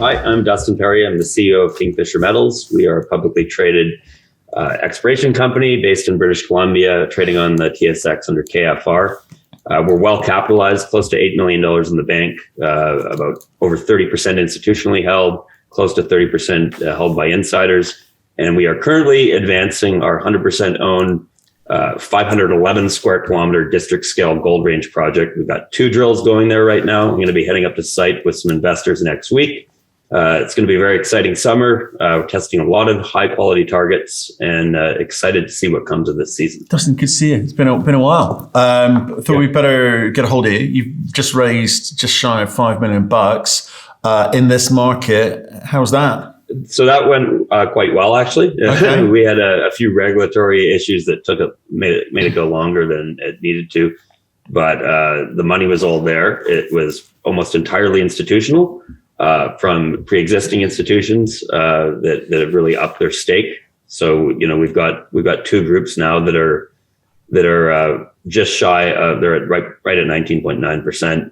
Hi, I'm Dustin Perry. I'm the CEO of Kingfisher Metals. We are a publicly traded exploration company based in British Columbia, trading on the TSX under KFR. We're well capitalized, close to $8 million in the bank, about over 30% institutionally held, close to 30% held by insiders. And we are currently advancing our 100% owned 511 square kilometer district scale Gold Range project. We've got 2 drills going there right now. I'm going to be heading up to site with some investors next week. It's going to be a very exciting summer. We're testing a lot of high quality targets and excited to see what comes of this season. Dustin, good to see you. It's been a while. Thought we better get a hold of you. You've just raised just shy of $5 million in this market. How's that? So that went quite well, actually. Okay. We had a few regulatory issues that made it go longer than it needed to, but the money was all there. It was almost entirely institutional. From pre-existing institutions that have really upped their stake. So we've got 2 groups now that are just shy of, they're right at 19.9%.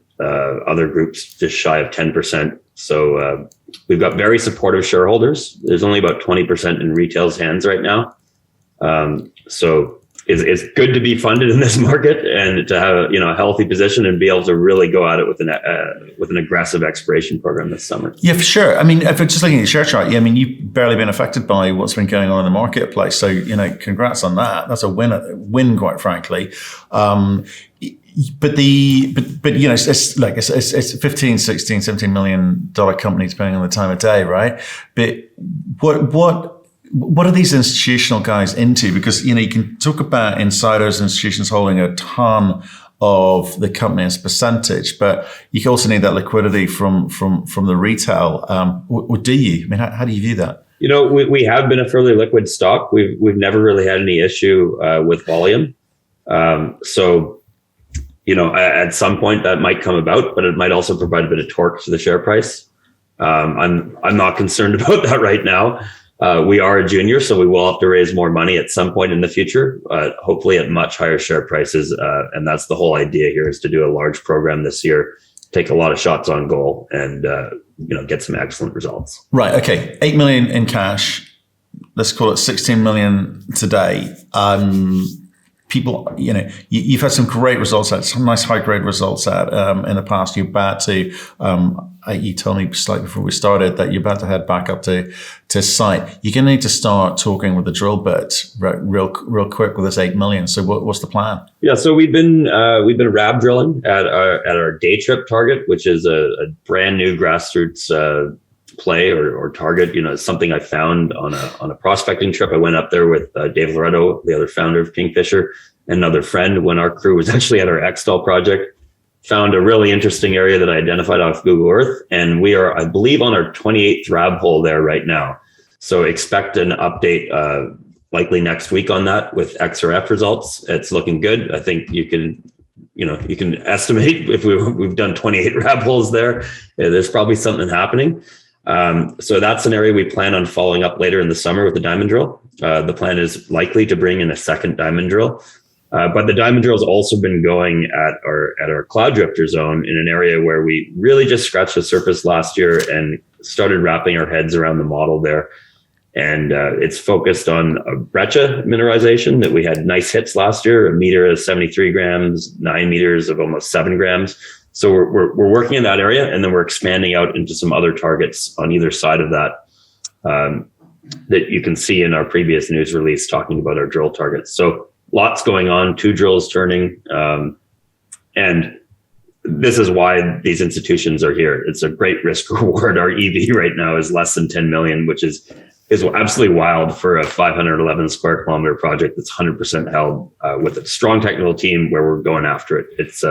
Other groups just shy of 10%. So we've got very supportive shareholders. There's only about 20% in retail's hands right now. So it's good to be funded in this market and to have a healthy position and be able to really go at it with an aggressive exploration program this summer. Yeah, for sure. I mean, if it's just looking at your share chart, you've barely been affected by what's been going on in the marketplace. So congrats on that. That's a win, quite frankly. But it's like it's 15, 16, 17 million dollar company depending on the time of day, right? But what are these institutional guys into? Because you can talk about insiders, institutions holding a ton of the company as percentage, but you also need that liquidity from the retail. Or do you? I mean, how do you view that? We have been a fairly liquid stock. We've never really had any issue with volume. So at some point that might come about, but it might also provide a bit of torque to the share price. I'm not concerned about that right now. We are a junior, so we will have to raise more money at some point in the future, hopefully at much higher share prices. And that's the whole idea here, is to do a large program this year, take a lot of shots on goal and, get some excellent results. Right. Okay. 8 million in cash. Let's call it 16 million today. People, you've had some great results out, some nice high grade results out in the past. You're about to, you told me slightly before we started that you're about to head back up to site. You're going to need to start talking with the drill bits real quick with this 8 million. So what's the plan? Yeah, so we've been RAB drilling at our day trip target, which is a brand new grassroots play or target. It's something I found on a prospecting trip. I went up there with Dave Loretto, the other founder of Kingfisher, and another friend when our crew was actually at our Xtal project. Found a really interesting area that I identified off Google Earth, and we are, I believe, on our 28th RAB hole there right now. So expect an update likely next week on that with XRF results. It's looking good. I think you can estimate if we've done 28 RAB holes there. There's probably something happening. So that's an area we plan on following up later in the summer with the diamond drill. The plan is likely to bring in a second diamond drill. But the diamond drill has also been going at our cloud drifter zone in an area where we really just scratched the surface last year and started wrapping our heads around the model there. And it's focused on a breccia mineralization that we had nice hits last year, 1 meter of 73 grams, 9 meters of almost 7 grams. So we're working in that area, and then we're expanding out into some other targets on either side of that that you can see in our previous news release talking about our drill targets. So lots going on, 2 drills turning. And this is why these institutions are here. It's a great risk reward. Our EV right now is less than 10 million, which is absolutely wild for a 511 square kilometer project that's 100% held with a strong technical team where we're going after it. It's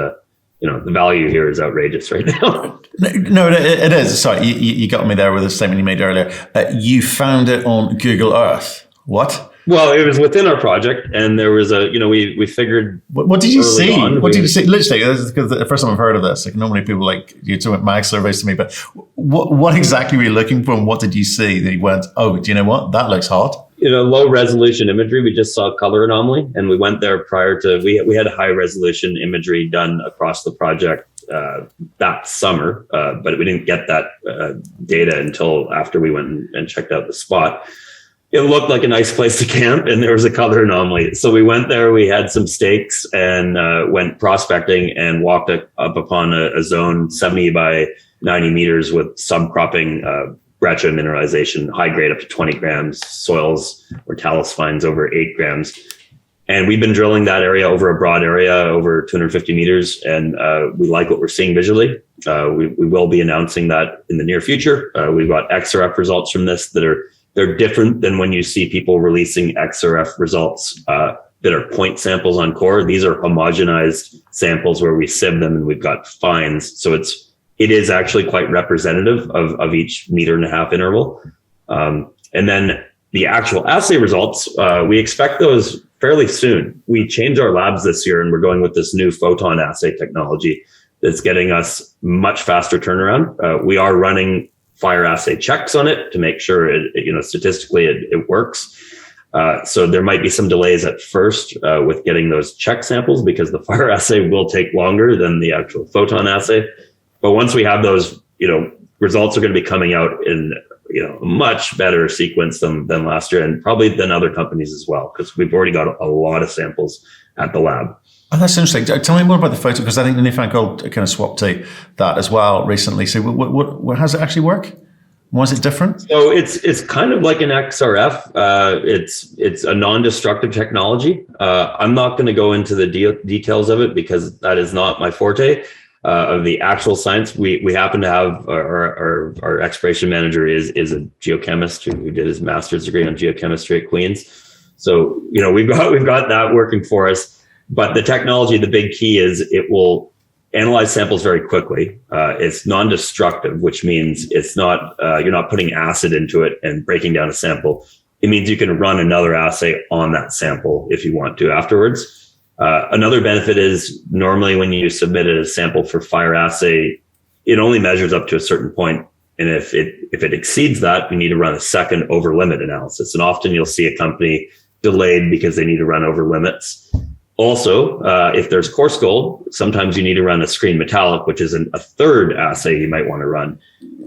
the value here is outrageous right now. No, it is. Sorry, you got me there with a statement you made earlier. You found it on Google Earth. What? Well, it was within our project, and there was we figured. What did you see? What did you see? Literally, this is because the first time I've heard of this. Like normally people you talk about mag surveys to me, but what exactly were you looking for, and what did you see that you went, oh, do you know what? That looks hot. Low resolution imagery. We just saw color anomaly, and we went there prior to we had high resolution imagery done across the project that summer, but we didn't get that data until after we went and checked out the spot. It looked like a nice place to camp, and there was a color anomaly. So we went there, we had some stakes, and went prospecting and walked up upon a zone 70 by 90 meters with subcropping breccia mineralization, high grade up to 20 grams, soils or talus fines over 8 grams. And we've been drilling that area over a broad area, over 250 meters, and we like what we're seeing visually. We will be announcing that in the near future. We've got XRF results from this they're different than when you see people releasing XRF results that are point samples on core. These are homogenized samples where we sieve them and we've got fines. So it is actually quite representative of each 1.5 meter interval. And then the actual assay results, we expect those fairly soon. We changed our labs this year and we're going with this new Photon assay technology that's getting us much faster turnaround. We are running fire assay checks on it to make sure statistically it works. So there might be some delays at first with getting those check samples because the fire assay will take longer than the actual Photon assay. But once we have those, results are going to be coming out in a much better sequence than last year, and probably than other companies as well, because we've already got a lot of samples at the lab. Oh, that's interesting. Tell me more about the Photon, because I think the Newfound Gold kind of swapped to that as well recently. So how does it actually work? Why is it different? So it's kind of like an XRF. It's a non-destructive technology. I'm not going to go into the details of it because that is not my forte. Of the actual science, we happen to have our exploration manager is a geochemist who did his master's degree on geochemistry at Queen's. So we've got that working for us. But the technology, the big key is it will analyze samples very quickly. It's non-destructive, which means it's not you're not putting acid into it and breaking down a sample. It means you can run another assay on that sample if you want to afterwards. Another benefit is normally when you submit a sample for fire assay, it only measures up to a certain point. And if it exceeds that, you need to run a second over limit analysis. And often you'll see a company delayed because they need to run over limits. Also, if there's coarse gold, sometimes you need to run a screen metallic, which is a third assay you might want to run.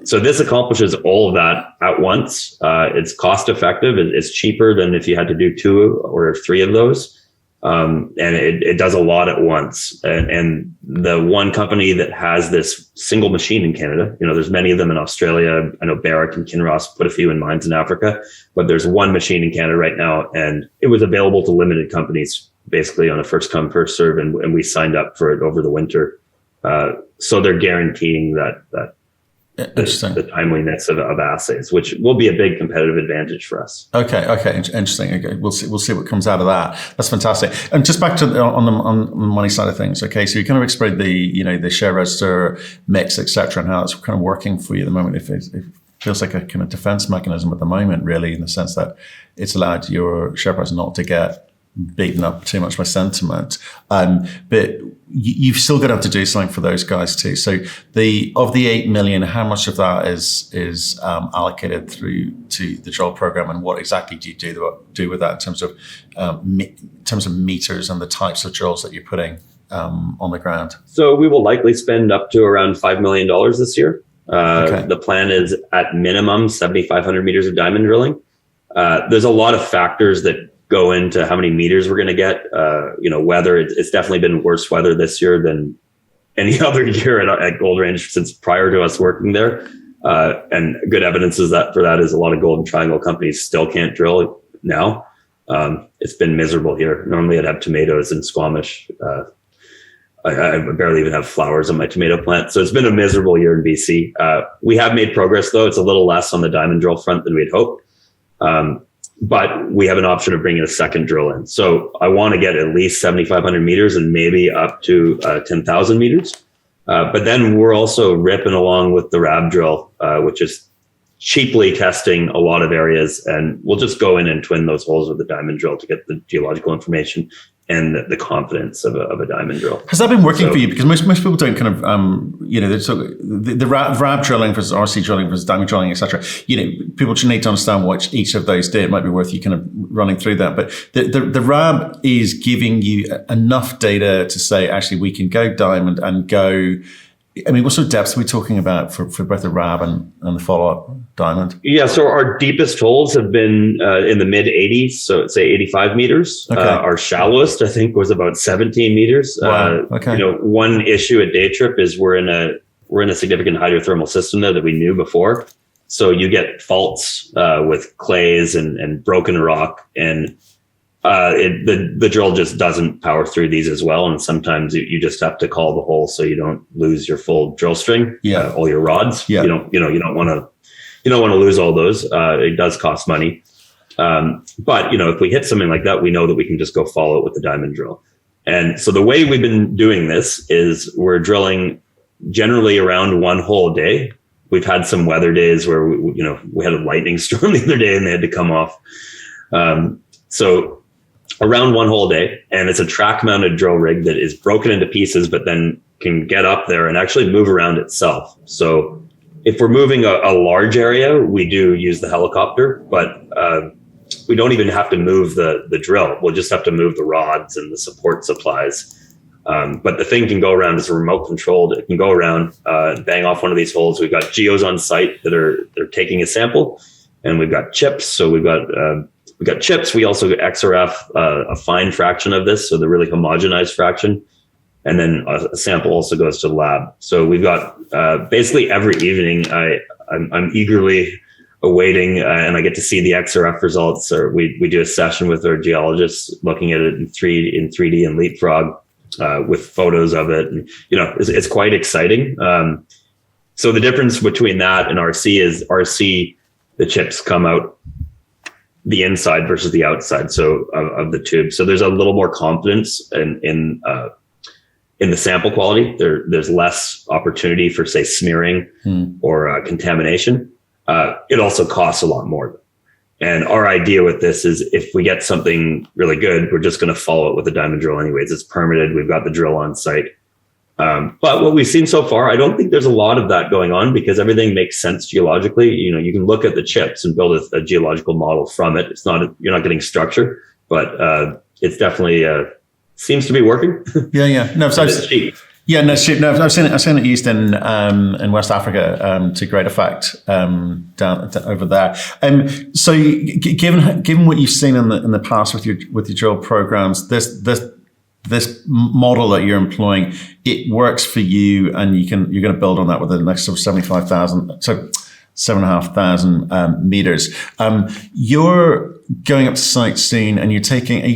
So this accomplishes all of that at once. It's cost effective. It's cheaper than if you had to do 2 or 3 of those. And it does a lot at once. And the one company that has this single machine in Canada, there's many of them in Australia. I know Barrick and Kinross put a few in mines in Africa, but there's one machine in Canada right now, and it was available to limited companies basically on a first come, first serve. And we signed up for it over the winter. So they're guaranteeing that the timeliness of assays, which will be a big competitive advantage for us. Okay, interesting. Okay, we'll see what comes out of that. That's fantastic. And just back to on the money side of things. Okay, so you kind of explained the share register mix, etc., and how it's kind of working for you at the moment. If it feels like a kind of defense mechanism at the moment, really, in the sense that it's allowed your share price not to get beaten up too much by sentiment, but you've still got to have to do something for those guys too. So of the 8 million, how much of that is allocated through to the drill program, and what exactly do you do with that in terms of meters and the types of drills that you're putting on the ground? So we will likely spend up to around $5 million this year. The plan is at minimum 7,500 meters of diamond drilling. There's a lot of factors that go into how many meters we're going to get. Weather, it's definitely been worse weather this year than any other year at Gold Range since prior to us working there. And good evidence is that a lot of Golden Triangle companies still can't drill now. It's been miserable here. Normally I'd have tomatoes and squamish. I barely even have flowers on my tomato plant. So it's been a miserable year in BC. We have made progress though. It's a little less on the diamond drill front than we'd hoped. But we have an option of bringing a second drill in. So I want to get at least 7,500 meters and maybe up to 10,000 meters. But then we're also ripping along with the RAB drill, which is cheaply testing a lot of areas. And we'll just go in and twin those holes with the diamond drill to get the geological information and the confidence of a diamond drill. Has that been working for you? Because most people don't kind of, the RAB drilling versus RC drilling versus diamond drilling, etc. People should need to understand what each of those do. It might be worth you kind of running through that. But the RAB is giving you enough data to say, actually, we can go diamond and go I mean, what sort of depths are we talking about for both the RAB and the follow-up diamond? Yeah, so our deepest holes have been in the mid 80s, so say 85 meters. Okay. Our shallowest, I think, was about 17 meters. Wow. Okay. One issue at Day Trip is we're in a significant hydrothermal system there that we knew before. So you get faults with clays and broken rock, and the drill just doesn't power through these as well. And sometimes you just have to call the hole so you don't lose your full drill string, all your rods. Yeah. You don't want to lose all those. It does cost money. But if we hit something like that, we know that we can just go follow it with the diamond drill. And so the way we've been doing this is we're drilling generally around one hole a day. We've had some weather days where we had a lightning storm the other day and they had to come off. So around one hole a day, and it's a track mounted drill rig that is broken into pieces, but then can get up there and actually move around itself. So if we're moving a large area, we do use the helicopter, but we don't even have to move the drill. We'll just have to move the rods and the support supplies. But the thing can go around, it's remote controlled. It can go around, bang off one of these holes. We've got geos on site they're taking a sample, and we've got chips. So we've got chips. We also get XRF, a fine fraction of this, so the really homogenized fraction. And then a sample also goes to the lab. So we've got basically every evening I'm eagerly awaiting, and I get to see the XRF results. Or we do a session with our geologists looking at it in 3D and Leapfrog with photos of it. And, it's quite exciting. So the difference between that and RC is RC, the chips come out the inside versus the outside of the tube. So there's a little more confidence in the sample quality. There's less opportunity for, say, smearing or contamination. It also costs a lot more. And our idea with this is if we get something really good, we're just going to follow it with a diamond drill anyways. It's permitted. We've got the drill on site. But what we've seen so far, I don't think there's a lot of that going on because everything makes sense geologically. You can look at the chips and build a geological model from it. You're not getting structure, but it's definitely seems to be working. Yeah. No, so it's cheap. Yeah, no, shit. No, I've seen it used in West Africa to great effect down over there. So given what you've seen in the past with your drill programs, this model that you're employing, it works for you, and you're going to build on that with the next sort of 7,500 meters. You're going up to site soon, and are you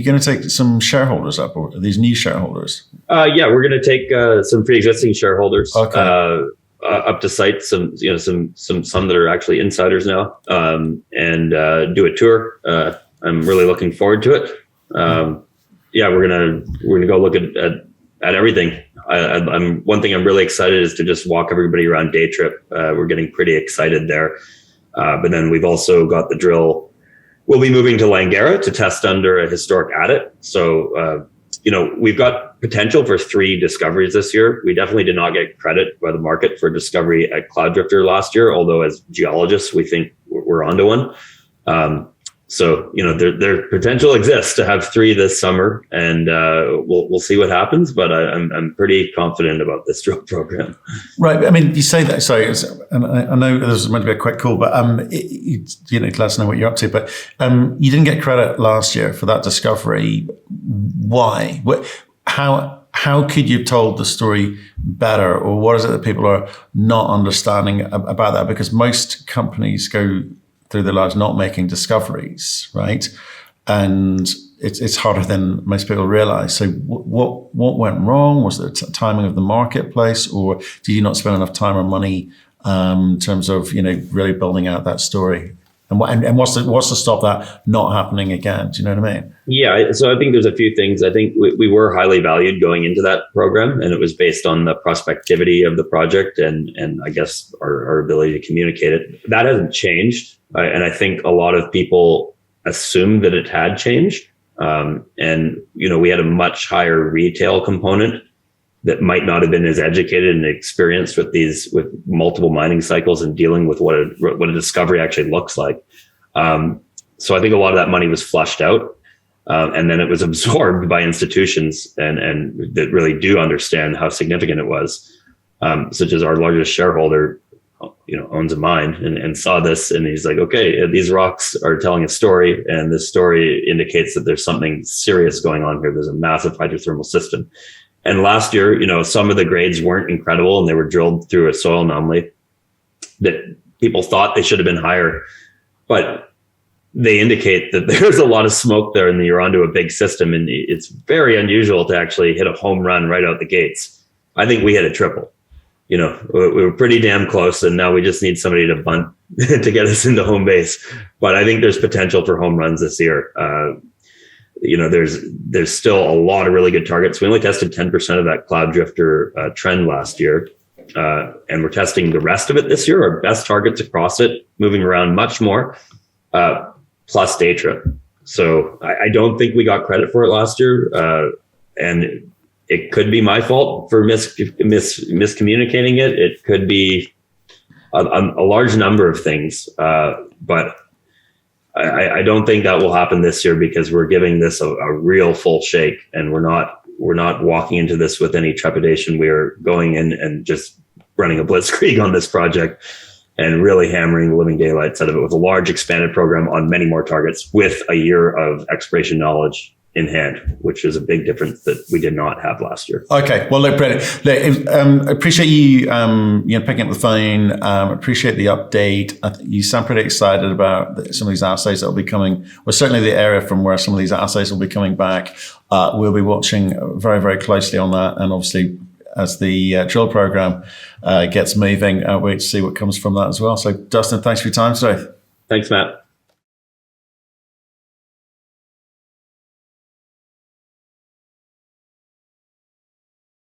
going to take some shareholders up, or are these new shareholders? Yeah, we're going to take some pre-existing shareholders up to site. Some that are actually insiders now, and do a tour. I'm really looking forward to it. Yeah, we're gonna go look at everything. One thing I'm really excited is to just walk everybody around Day Trip. We're getting pretty excited there, but then we've also got the drill. We'll be moving to Langara to test under a historic adit. So we've got potential for 3 discoveries this year. We definitely did not get credit by the market for discovery at Cloud Drifter last year, although as geologists we think we're onto one. So their potential exists to have 3 this summer, and we'll see what happens. But I'm pretty confident about this drill program. Right. I mean, you say that. Sorry, and I know this is meant to be a quick call, but let us know what you're up to. But you didn't get credit last year for that discovery. Why? How could you have told the story better, or what is it that people are not understanding about that? Because most companies go through their lives not making discoveries, right? And it's harder than most people realize. So what went wrong? Was there timing of the marketplace, or did you not spend enough time or money in terms of really building out that story? And what's to stop that not happening again? Do you know what I mean? Yeah, so I think there's a few things. I think we were highly valued going into that program, and it was based on the prospectivity of the project and I guess our ability to communicate it. That hasn't changed. And I think a lot of people assumed that it had changed. And we had a much higher retail component that might not have been as educated and experienced with multiple mining cycles and dealing with what a discovery actually looks like. So I think a lot of that money was flushed out, and then it was absorbed by institutions and that really do understand how significant it was. such as our largest shareholder, owns a mine and saw this, and he's like, okay, these rocks are telling a story, and this story indicates that there's something serious going on here. There's a massive hydrothermal system. And last year, some of the grades weren't incredible, and they were drilled through a soil anomaly that people thought they should have been higher, but they indicate that there's a lot of smoke there and you're onto a big system, and it's very unusual to actually hit a home run right out the gates. I think we hit a triple. We were pretty damn close, and now we just need somebody to bunt to get us into home base. But I think there's potential for home runs this year. There's still a lot of really good targets. We only tested 10% of that cloud drifter trend last year. And we're testing the rest of it this year. Our best targets across it, moving around much more, plus day trip. So I don't think we got credit for it last year. And it could be my fault for miscommunicating it. It could be a large number of things. But I don't think that will happen this year, because we're giving this a real full shake, and we're not walking into this with any trepidation. We are going in and just running a blitzkrieg on this project and really hammering the living daylights out of it with a large expanded program on many more targets, with a year of exploration knowledge in hand, which is a big difference that we did not have last year. Okay, well, look, Brendan, appreciate you, picking up the phone. Appreciate the update. You sound pretty excited about some of these assays that will be coming. Well, certainly the area from where some of these assays will be coming back. We'll be watching very, very closely on that, and obviously, as the drill program gets moving, wait to see what comes from that as well. So, Dustin, thanks for your time today. Thanks, Matt.